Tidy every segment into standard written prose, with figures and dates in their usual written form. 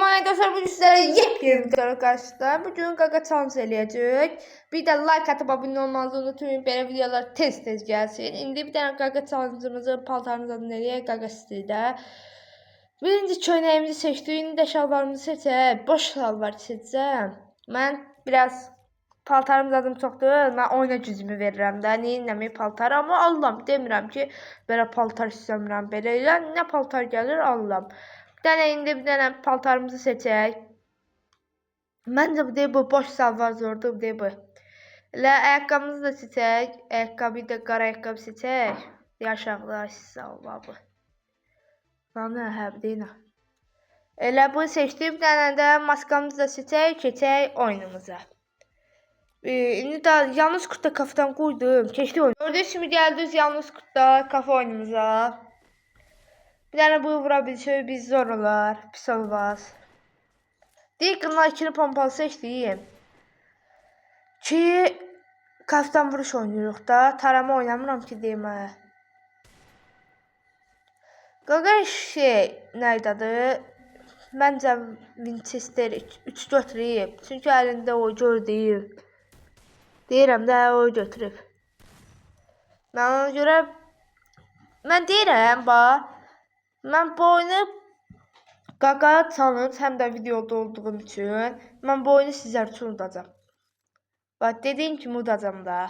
Selamünaleyküm dostlar, bugün sizlere yepyeni videolar karşınızda. Bugün Gaga challenge eləyəcək. Bir də like atıp abone olmanızı unutmayın. Belə videolar tez gəlsin. İndi bir dənə Gaga challenge'ımızın paltarımız adını eləyək. Gaga stildə. Birinci köynəyimizi seçdik. İndi də şalvarımızı seçək. Boş şalvar seçəcəm. Mən biraz paltarımız adım çoxdur. Mən oyuna gücümü verirəm də. Neyinləmək paltar, amma alıram. Demirəm ki, belə paltar istəmirəm. Belə elə nə paltar gəlir alıram. İndi bir dənə paltarımızı seçək. Məncə bu boş salvar zordur, bu. Elə ayaqqabımızı da seçək. Ayaqqabıyı da qara ayaqqabı seçək. Aşağıda salvar bu. Hə, deyinə. Elə bu seçdik. Bir dənə də maskamızı da seçək, keçək oyunumuza. İndi də yalnız kutuda kafadan qoydum. Keçdik oyun. Gördüyünüz kimi gəldiniz yalnız kutuda kafa oyunumuza. Bir dənə bu vura bilsək biz zor olar, pis olmaz. Deyək qınlar 2'ni pompalı seçdiyim. Ki kafadan vuruş oynayırıq da. Tarama oynamıram ki deyimə. Qaqa nəydi adı? Məncə Winchester 3 götürüb. Çünki əlində o gördüyüm. Deyirəm də o götürüb. Mən ona görə deyirəm bax. Mən bu oyunu Gaga challenge həm də videoda olduğum üçün mən bu oyunu sizlər üçün udacam. Bax dediyim kimi udacam da.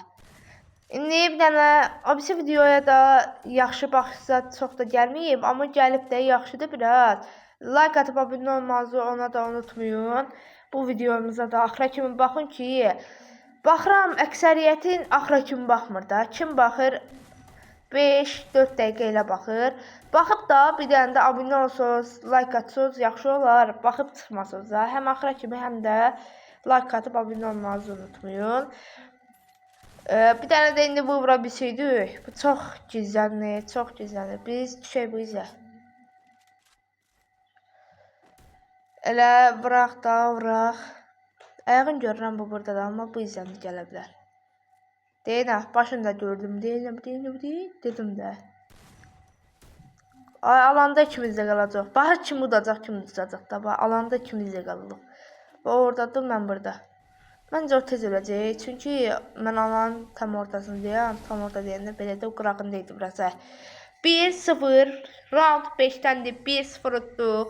İndi bir dənə abisi videoya da yaxşı baxsa çox da gəlməyib, amma gəlib də yaxşıdır biraz. Like atıp abone olmanızı ona da unutmayın. Bu videomuza da axıra kimi baxın ki, baxıram əksəriyyətin axıra kimi baxmır da. Kim baxır? 5-4 dəqiqə ilə baxır. Baxıb da bir dənə də abunə olsanız, like atsınız, yaxşı olar. Baxıb çıxmasınız da. Həm axıra kimi, həm də like atıp abunə olmanızı unutmayın. Bir dənə də indi bu vura bilsəydik. Bu çox gizlənir, çox gizlənir. Biz düşək bu izə. Elə vuraq da, vuraq. Ayağını görürəm bu burada da, amma bu izləmi gələ bilər. Deyinə, başında gördüm, deyinəm, dedim də. Alanda ikimiz də qalacaq. Baxır kim udacaq, kim udacaq da. Alanda ikimiz də qalırıq. Oradadır, mən burada. Məncə o tez öləcək. Çünki mən alanın tam ortasındayım. Tam orta deyəndə belə də o qırağındaydı biraz. 1-0, round 5'dəndi, 1-0 utduq.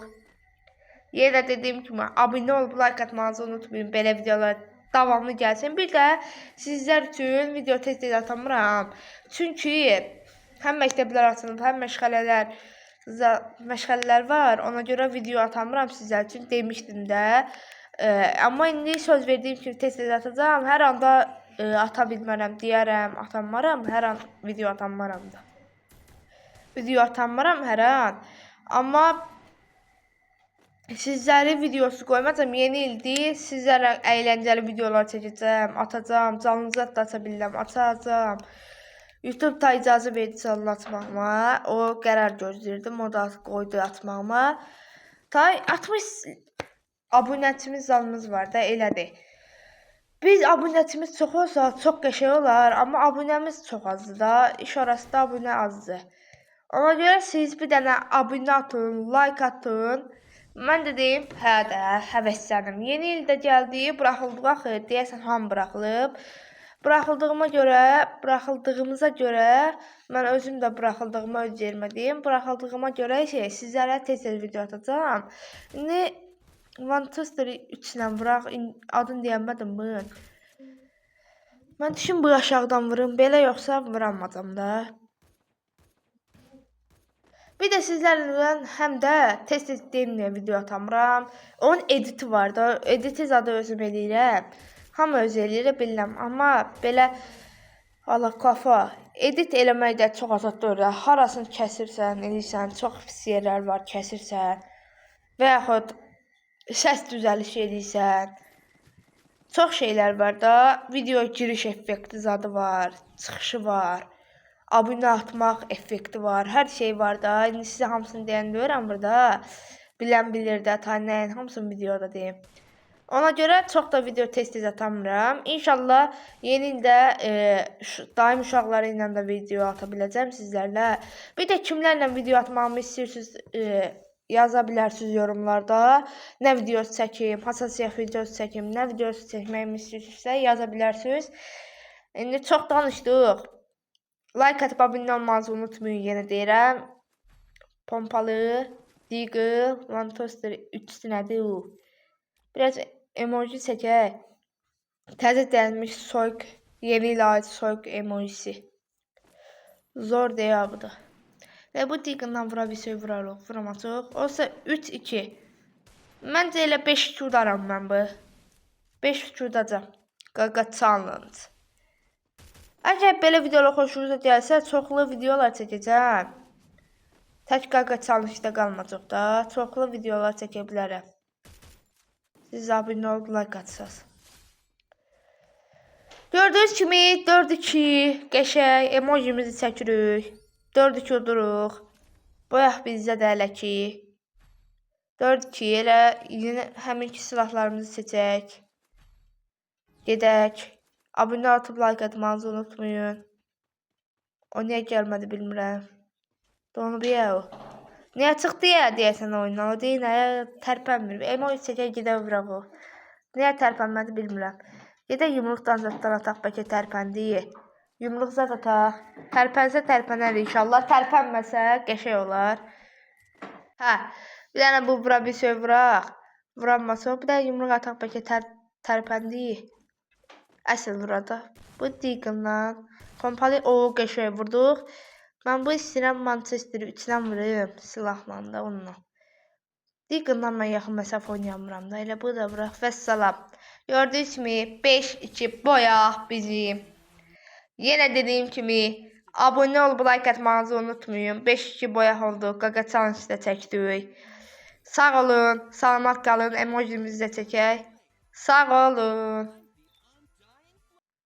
Yenə dediyim kimi, abunə olub, like atmanızı unutmayın. Belə videolar davamlı gəlsin. Bir də sizlər üçün video tez-tez atamıram. Çünki həm məktəblər açılıb, həm məşğələlər var. Ona görə video atamıram sizlər üçün demişdim də. Amma indi söz verdiyim kimi tez-tez atacağam. Hər anda ata bilmərəm, deyərəm, atanmaram. Hər an video atanmaram da. Video atanmaram hər an. Amma sizləri videosu qoymacam, yeni ildir, sizlərə əyləncəli videolar çəkəcəm, atacam, canınızı da aça bilirəm, açacam. YouTube da icazə verdi canlı açmağıma, o qərar gözləyirdim, o da qoydu açmağıma. 60 abunəçimiz canımız var da, elədir. Biz abunəçimiz çox olsa, çox qəşəng olar, amma abunəmiz çox azdır da, iş arasında abunə azdır. Ona görə siz bir dənə abunə atın, like atın. Mən də deyim, hə də, həvəsləndim. Yeni ildə gəldi, buraxıldıq axı, deyəsən hamı buraxılıb. Buraxıldığımıza görə, mən özüm də buraxıldığıma öz yerimə deyim. Buraxıldığıma görə sizlərə tez-tez video atacağam. İndi Manchester 3 ilə vuraq, adını deyəmədim bu. Mən düşün bu aşağıdan vurum, belə yoxsa vuramacam da. Bir də sizlərlə həm də tez-tez deyimlə video atamıram. Onun editi var da, editi zadı özüm eləyirəm. Hamı öz eləyir, bilirəm. Amma belə ala kafa, edit eləmək də çox azaddır. Harasını kəsirsən, eləyirsən, çox pis yerlər var, kəsirsən. Və yaxud səs düzəliş eləyirsən. Çox şeylər var da, video giriş effekti zadı var, çıxışı var. Abunə atmaq effekti var. Hər şey var da. İndi sizə hamısını deyən deyirəm burada. Bilən bilir də. Tanıyan hamısını videoda deyim. Ona görə çox da video tez-tez atamıram. İnşallah yeni ildə daim uşaqları ilə də video ata biləcəm sizlərlə. Bir də kimlərlə video atmağımı istəyirsiniz yaza bilərsiniz yorumlarda. Nə videosu çəkim, hassasiyət videosu çəkim, nə videosu çəkməyimi istəyirsinizsə yaza bilərsiniz. İndi çox danışdıq. Like atıb abunə olmanızı unutmayın, yenə deyirəm. Pompalı, Deagle, Lantoster 3 nədir o? Biraz emoji çəkək. Təzə gəlmiş soyq, yeni ilə ait soyq emojisi. Zor deyil bu da. Və bu Deagle'dan vura bilsək vurarıq, vuramasıq. Olsa 3-2. Məncə elə 5-2 udaram mən bu. 5-2 udacam. Qaqa challenge. Əgər belə videolar xoşunuza gəlsə, çoxlu videolar çəkəcəm. Tək qaqa challenge-da qalmayacaq da. Çoxlu videolar çəkə bilərəm. Siz abunə olub like atsınız. Gördüyünüz kimi 4-2 qəşəng emojimizi çəkirik. 4-2 uduruq. Boyaq bizdə də elə ki. 4-2 elə yine həminki silahlarımızı seçək. Gedək. Abunə atıb like atmanızı unutmayın. O niyə gəlmədi bilmirəm. Donub ya o. Niyə çıxdı ya deyəsən oyundan. O deyil nəyə tərpənmir. Emoji çəkək gedək vuraq o. Niyə tərpənmədi bilmirəm. Gedək yumruqdan zatdan ataq bəlkə tərpəndi. Yumruq zat ataq. Tərpənsə tərpənər inşallah. Tərpənməsə qəşəng olar. Hə. Bir dənə bu vura bilsək vuraq. Vuranmasa bir dənə yumruq ataq bəlkə tərpəndi. Əsl burada. Bu Deagle'dan. Pompalı o qəşəng vurduq. Mən bu istəyirəm Manchester 3-dən vurayım. Silahla da onunla. Deagle'dan mən yaxın məsafə oynayamıram da. Elə bu da vuraq. Vəssalam. Gördüyünüz kimi 5-2 boyaq bizim. Yenə dediyim kimi abunə olub like atmanızı unutmayın. 5-2 boyaq oldu. Qaqa challenge-da çəkdik. Sağ olun. Salamat qalın. Emojimizi də çəkək. Sağ olun.